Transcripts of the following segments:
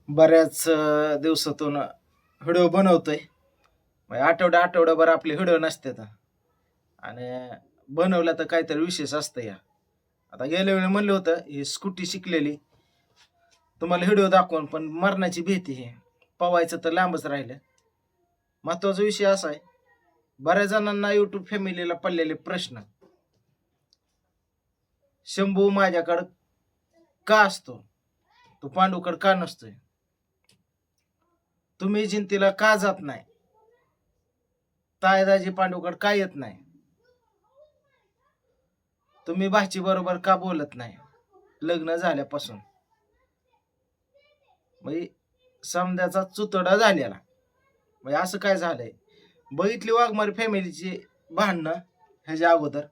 बऱ्याच दिवसातून व्हिडिओ बनवतोय. आठवड्याभर आपले व्हिडिओ नसतात आणि बनवला तर काहीतरी विशेष असतं या. आता गेल्या वेळी म्हणलं होतं ही स्कूटी शिकलेली तुम्हाला व्हिडिओ दाखवून, पण मरणाची भीती हे पवायचं तर लांबच राहिलं. महत्वाचा विषय असा आहे, बऱ्याच जणांना युट्यूब फॅमिलीला पडलेले प्रश्न, शंभू माझ्याकडं का असतो, तो पांडूकड का नसतोय, तुम्ही जिंतीला का जात नाही, तायदाजी पांडूकड का येत नाही, तुम्ही भाची बरोबर का बोलत नाही लग्न झाल्यापासून. म्हणजे समद्याचा चुतडा झालेला. म्हणजे असं काय झालंय, बघितली वाघमारी फॅमिलीची भांडणं ह्याच्या अगोदर,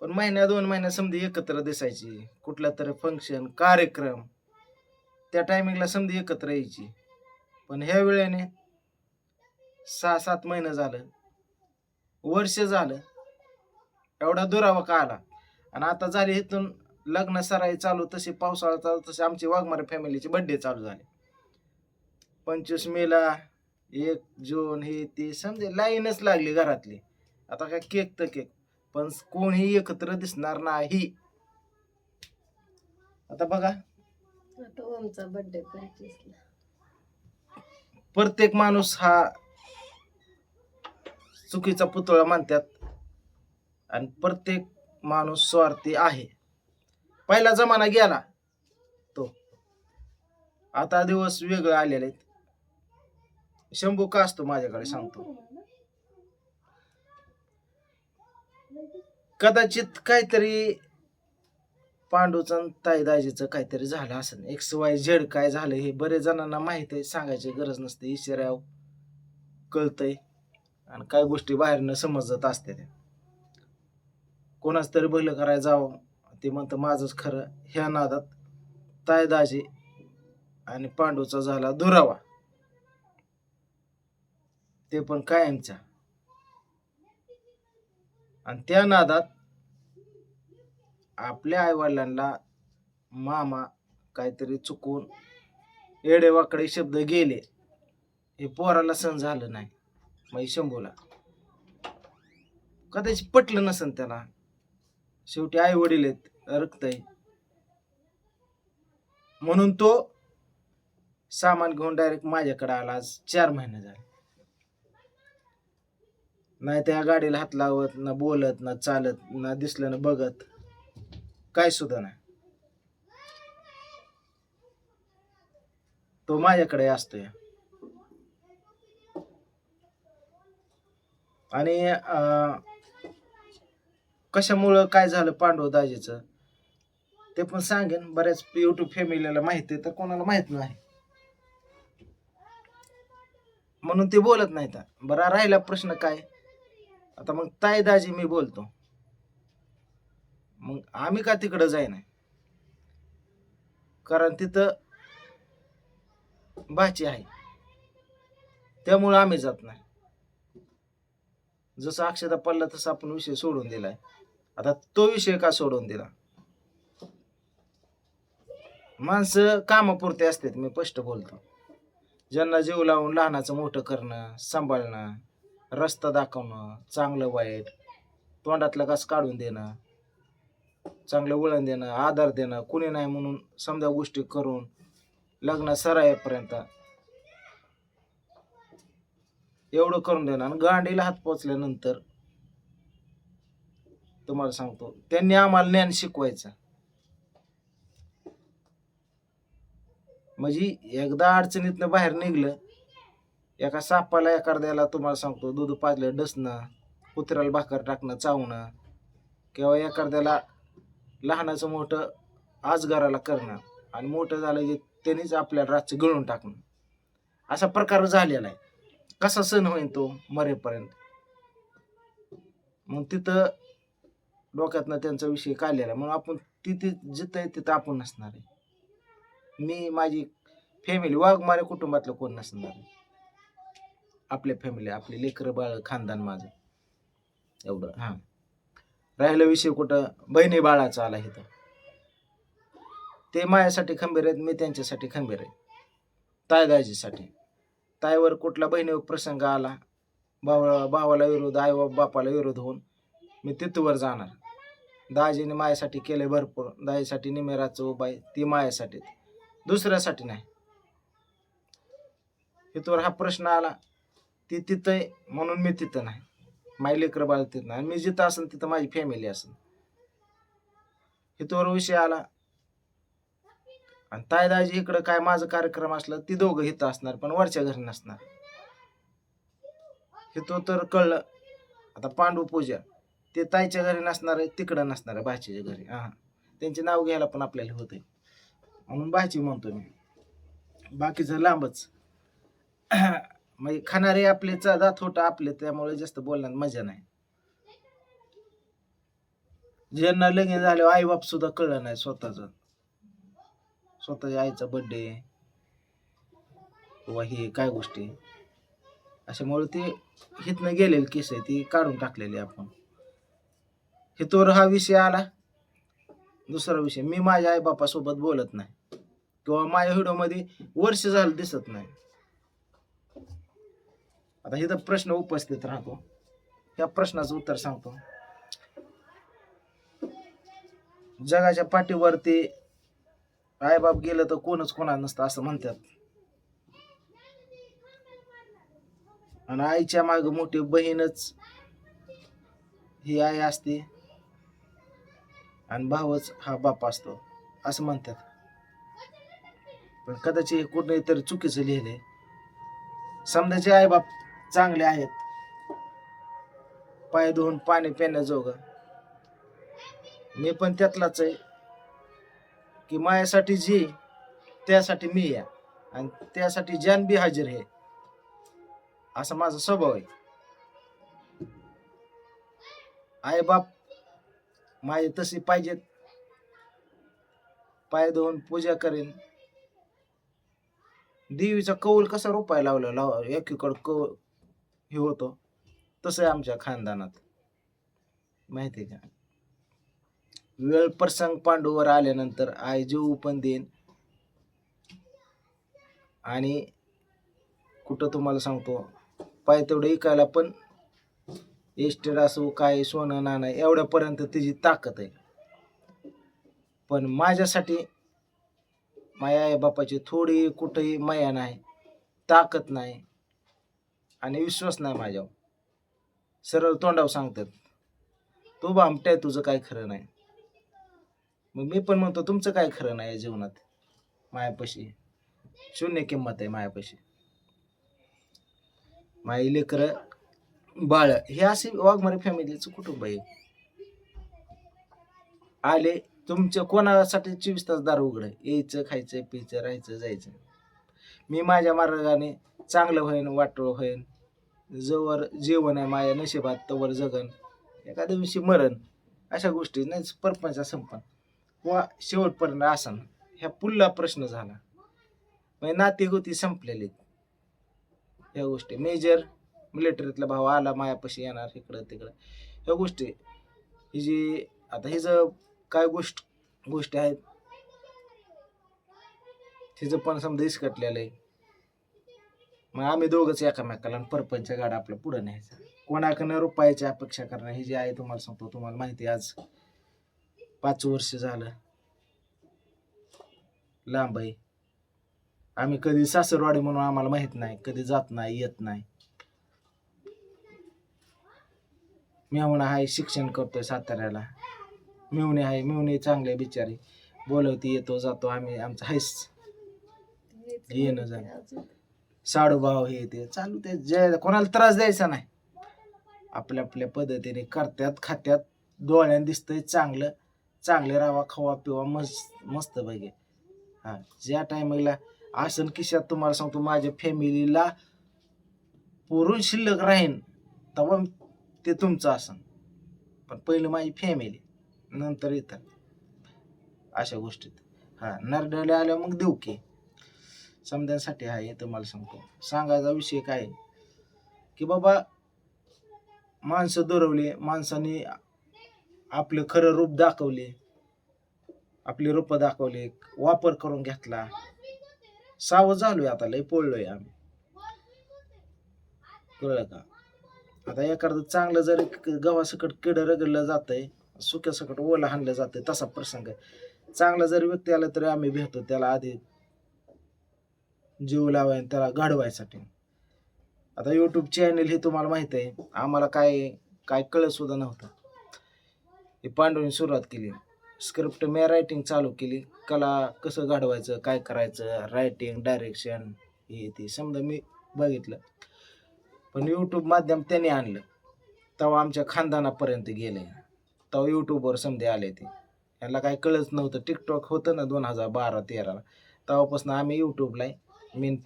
पण महिन्या 2 महिन्या समधी एकत्र दिसायची. कुठला तरी फंक्शन कार्यक्रम त्या टायमिंगला समधी एकत्र यायची. पण ह्या वेळेने 6-7 महिने झालं, वर्ष झालं, एवढा दुरावा का आला. आणि आता झाले इथून लग्न सराई चालू, तशी पावसाळा चालू, तसे आमची वाघमारे फॅमिलीचे बड्डे चालू झाले. 25 मेला, 1 जून, हे ते समजे लाईनच लागली घरातली. आता काय केक तर केक, पण कोणीही एकत्र दिसणार नाही. आता बघा, आमचा बर्थडे 25 ला. प्रत्येक माणूस हा चुकीचा पुतळा मानतात आणि प्रत्येक माणूस स्वार्थी आहे. पहिला जमाना गेला तो, आता दिवस वेगळे आलेले आहेत. शंभू का असतो माझ्याकडे सांगतो. कदाचित काहीतरी पांडूचं ताईदाजीचं काहीतरी झालं असेल. XYZ काय झालं हे बरेच जणांना माहित आहे, सांगायची गरज नसते. इशाऱ्याव कळतंय आणि काय गोष्टी बाहेरनं समजत असते. त्या कोणाच तरी भलं करायला जावं, ते म्हणतं माझंच खरं. ह्या नादात ताईदाजी आणि पांडूचा झाला दुरावा, ते पण कायमचा. आणि त्या नादात आपल्या आईवडिलांना मामा काहीतरी चुकून येडेवाकडे शब्द गेले, हे पोराला सहन झालं नाही. मग शंभूला कदाचित पटलं नसन त्याला. शेवटी आई वडील आहेत, रक्त आहे, म्हणून तो सामान घेऊन डायरेक्ट माझ्याकडे आला. आज 4 महिने झाले. नाही त्या गाडीला हात लावत, ना बोलत, ना चालत, ना दिसलं ना बघत, काय सुद्धा नाही. तो माझ्याकडे असतोय. आणि कशामुळं काय झालं पांडू दाजीचं ते पण सांगेन. बऱ्याच युट्यूब फॅमिलीला माहिती आहे, तर कोणाला माहित नाही म्हणून ते बोलत नाहीत. बरा राहिला प्रश्न काय, आता मग ताई दाजी मी बोलतो, मग आम्ही का तिकडं जाईना, कारण तिथं भाची आहे, त्यामुळं आम्ही जात नाही. जसं अक्षता पडला तसं आपण विषय सोडून दिलाय. आता तो विषय का सोडून दिला, माणसं कामापुरते असतात. मी स्पष्ट बोलतो. ज्यांना जीव लावून लहानाचं मोठं करणं, सांभाळणं, रस्ता दाखवणं, चांगलं वाईट, तोंडातलं घास काढून देणं, चांगलं वळण देणं, आधार देणं, कुणी नाही म्हणून समजा गोष्टी करून लग्न सरायपर्यंत एवढं करून देणं. आणि गांडीला हात पोचल्यानंतर तुम्हाला सांगतो, त्यांनी आम्हाला ज्ञान शिकवायचं. म्हणजे एकदा अडचणीतनं बाहेर निघलं, एका सापाला एखाद्याला तुम्हाला सांगतो दूध पाजलं डसणं, कुत्र्याला भाकर टाकणं चावणं, किंवा एखाद्याला लहानाचं मोठं आजगाराला करणं, आणि मोठं झालं की त्यांनीच आपल्याला रातचं गळून टाकणं, असा प्रकार झालेला आहे. कसा सण होईल तो मरेपर्यंत. मग तिथं डोक्यातनं त्यांचा विषय काढलेला. मग आपण तिथे जिथं आहे तिथं आपण नसणार आहे. मी माझी फॅमिली वाघमारे कुटुंबातलं कोण नसणार आहे. आपल्या फॅमिली, आपले लेकरं बाळ, खानदान माझं एवढं. हां, राहिला विषय कुठं बहिणी बाळाचा आला इथं, ते माझ्यासाठी खंबीर आहेत, मी त्यांच्यासाठी खंबीर आहे. तायदाजीसाठी. ताईवर कुठला बहिणीवर प्रसंग आला, भावाला विरोध, आई बापाला विरोध होऊन मी तिथवर जाणार. दाजीने माझ्यासाठी केले भरपूर. दाजीसाठी निमेराचं उभा आहे, ती माझ्यासाठी, दुसऱ्यासाठी नाही. तिथवर हा प्रश्न आला, ती तिथं आहे म्हणून मी तिथं नाही, माझी लेकरं बाळ तिथं नाही. मी जिथं असेल तिथं माझी फॅमिली असेल. हितवर विषय आला आणि तायदाजी इकडं काय माझं कार्यक्रम असला ती दोघं हिथं असणार पण वरच्या घरी नसणार. हितो तर कळलं. आता पांडू पूजा ते ताईच्या घरी नसणार आहे, तिकडं नसणार आहे, भाचीच्या घरी. त्यांचे नाव घ्यायला पण आपल्याला होते म्हणून भाची म्हणतो मी, बाकीचं लांबच. म्हणजे खाणारे आपले जात होतं आपले, त्यामुळे जास्त बोलण्यात मजा नाही. ज्यांना लगीन झाल्यावर आई बाप सुद्धा कळलं नाही स्वतःच्या आईचा बर्थडे किंवा हे काय गोष्टी, अशामुळे ते हितनं गेलेले केस आहे ती काढून टाकलेली आपण. हितवर हा विषय आला. दुसरा विषय, मी माझ्या आई बापासोबत बोलत नाही किंवा माझ्या व्हिडिओमध्ये वर्ष झालं दिसत नाही. आता इथं प्रश्न उपस्थित राहतो, त्या प्रश्नाचं उत्तर सांगतो. जगाच्या पाठीवरती आईबाप गेलं तर कोणच कोणा नसतं असं म्हणतात. आणि आईच्या माग मोठी बहीणच ही आई असते आणि भावच हा बाप असतो असं म्हणतात. पण कदाचित कुठेतरी चुकीचं लिहिलंय. समजाचे आई बाप चांगले आहेत, पाय धुवून पाणी पिण्याजोगं. मी पण त्यातलाच आहे की माझ्यासाठी जी त्यासाठी मी या आणि त्यासाठी जान बी हाजीर आहे, असा माझा स्वभाव आहे. आई बाप माझे तसे पाहिजेत, पाय धुवून पूजा करेन. देवीचा कौल कसा रुपायला लावला एकीकडं कौल हे होतो, तसं आहे आमच्या खानदानात, माहिती का. वेळ प्रसंग पांडूवर आल्यानंतर आई जीव पण देईन. आणि कुठं तुम्हाला सांगतो, पाय तेवढं इकायला पण एस्टेट असो काय सोनं नाणं एवढ्यापर्यंत तिची ताकद आहे. पण माझ्यासाठी माझ्या आई बापाची थोडी कुठेही माया नाही, ताकद नाही आणि विश्वास नाही माझ्यावर. सरळ तोंडावर सांगतात, तू भामट्या, तुझं काय खरं नाही. मग मी पण म्हणतो तुमचं काय खरं नाही या जीवनात. मायापाशी शून्य किंमत आहे, मायापाशी. माझी लेकरं बाळ हे असे वाघमारे फॅमिलीचं कुटुंब आहे. आले तुमच्या कोणासाठी 24 तास दार उघड, यायचं खायचं प्यायचं राहायचं जायचं. मी माझ्या मार्गाने चांगलं होईन, वाटोळ होईन. जवळ जीवन आहे माझ्या नशिबात तवर जगन, एखाद्या दिवशी मरण. अशा गोष्टी नाही परपंचा संपन किंवा शेवटपर्यंत आसन. ह्या पुढला प्रश्न झाला म्हणजे नाती गोती संपलेली. ह्या गोष्टी मेजर मिलिटरीतला भाव आला मायापाशी येणार इकडं तिकडं, ह्या गोष्टी ही जी आता हिचं काय गोष्टी आहेत तिचं पण समजा इसकटलेलं आहे. मग आम्ही दोघंच एकामेकाला परपंच गाडा आपलं पुढं न्यायचा, कोणाकडनं रुपयाची अपेक्षा करणं ही जी आहे. तुम्हाला सांगतो, तुम्हाला माहिती आहे आज 5 वर्ष झालं लांब आहे. आम्ही कधी सासरवाडी म्हणून आम्हाला माहित नाही, कधी जात नाही येत नाही. मेहुणा आहे, शिक्षण करतोय साताऱ्याला. मेहुणे आहे, मेहुणे चांगले बिचारी, बोलवती येतो जातो आम्ही, आमचं हायस येणं जाणं. साडूभाव हे ते चालू, ते जे कोणाला त्रास द्यायचा नाही. आपल्या आपल्या पद्धतीने करतात, खात्यात, डोळ्यानं दिसतंय चांगलं, चांगले राहा, खावा पिवा मस्त बघे. ज्या टायमिंगला आसन किशात तुम्हाला सांगतो माझ्या फॅमिलीला पुरून शिल्लक राहीन तेव्हा ते तुमचं आसन. पण पहिलं माझी फॅमिली, नंतर इतर अशा गोष्टीत नरडले आल्या मग देऊ की समजायसाठी आहे. तुम्हाला सांगतो, सांगायचा विषय काय की बाबा माणसं दुरवले, माणसाने आपलं खरं रूप दाखवले, आपले रूप दाखवले, वापर करून घेतला. सावध झालोय आता, लय पळलोय आम्ही. कळलं का? आता एखादं चांगलं जर गव्हासकट किड रगडलं जातंय, सुक्यासकट ओला हाणलं जातंय, तसा प्रसंग आहे. चांगला जर व्यक्ती आला तरी आम्ही भेटतो त्याला आधी जीव लावाय त्याला घडवायसाठी. आता यूट्यूब चॅनल हे तुम्हाला माहित आहे, आम्हाला काय काय कळत सुद्धा नव्हतं. हे पांडूने सुरुवात केली, स्क्रिप्ट मी रायटिंग चालू केली, कला कसं घडवायचं, काय करायचं, रायटिंग, डायरेक्शन हे ते समजा मी बघितलं. पण यूट्यूब माध्यम त्याने आणलं, तेव्हा आमच्या खानदानापर्यंत गेले. तेव्हा यूट्यूबवर समजे आले ते, यांना काय कळत नव्हतं. टिकटॉक होतं ना 2012-13ला, तेव्हापासून आम्ही यूट्यूबला आहे. मी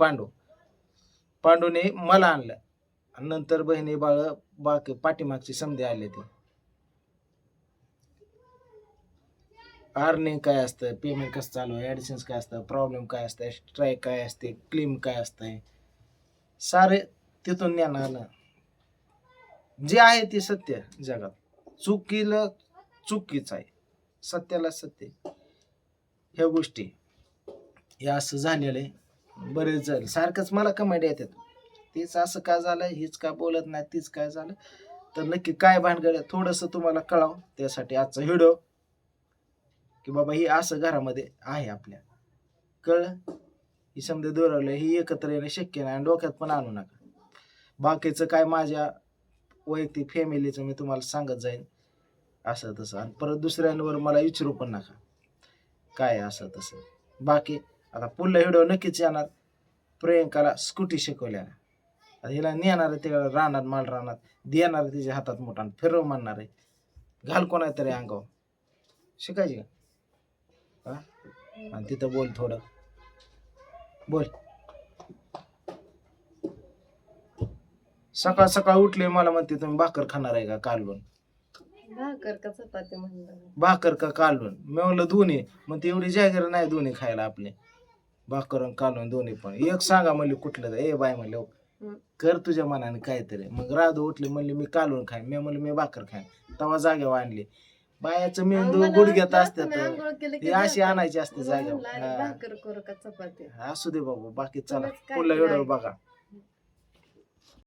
पांडूने मला आणलं, आणि नंतर बहिणी बाळ बाकी पाठीमागची समजे आले ते. अर्निंग काय असतं, पेमेंट कसं चालू आहे, ॲडिशन्स काय असतं, प्रॉब्लेम काय असतं, स्ट्राईक काय असते, क्लेम काय असतंय, सारे तिथून ज्ञान आलं. जे आहे ते सत्य जगात, चुकीला चुकीच आहे, सत्याला सत्य. ह्या गोष्टी हे असं झालेलं आहे. बरेच झालं सारखंच मला कमेंट येतात, तेच असं का झालं, हेच का बोलत नाही, तीच काय झालं. तर नक्की काय भानगड थोडंसं तुम्हाला कळावं, त्यासाठी आजचा व्हिडिओ की बाबा ही असं घरामध्ये आहे आपल्या. कळलं? ही समजा दोरवलं, ही एकत्र येणं शक्य नाही, आणि डोक्यात पण आणू नका. बाकीचं काय माझ्या वैयक्तिक फॅमिलीचं मी तुम्हाला सांगत जाईन असं तसं, आणि परत दुसऱ्यांवर मला विचारू पण नका काय असं तसं. बाकी आता पुढला व्हिडिओ नक्कीच येणार. प्रियंकाला स्कूटी शिकवल्या, हिला नेणार ते राहणार माल राहणार, देणार तिच्या हातात मोठा, फिरव म्हणणार आहे, घाल कोणातरी अंगावर, शिकायची का? हा, आणि तिथं बोल, थोडं बोल. सकाळ सकाळ उठले मला म्हणते तुम्ही भाकर खाणार आहे का कालवण, भाकर का चपाती म्हणलं. भाकर का कालवण. मी म्हणलं दोन्ही. मग ते एवढी जागीर नाही दोन्ही खायला आपले, भाकर आणि कालवण दोन्ही पण. एक सांगा म्हणले कुठलं, ए बाय म्हणले कर तुझ्या मनाने काहीतरी. मग राधू उठली म्हणली मी कालवण खाईन, मी म्हणलं मी भाकर खाईन. तवा जागेवर आणली. बायाचं मेंदू गुडघ्यात असतात, हे अशी आणायची असते जागेवर. भाकर करू का चपाती. असू दे बाबा, बाकी चला पुढला व्हिडिओ बघा.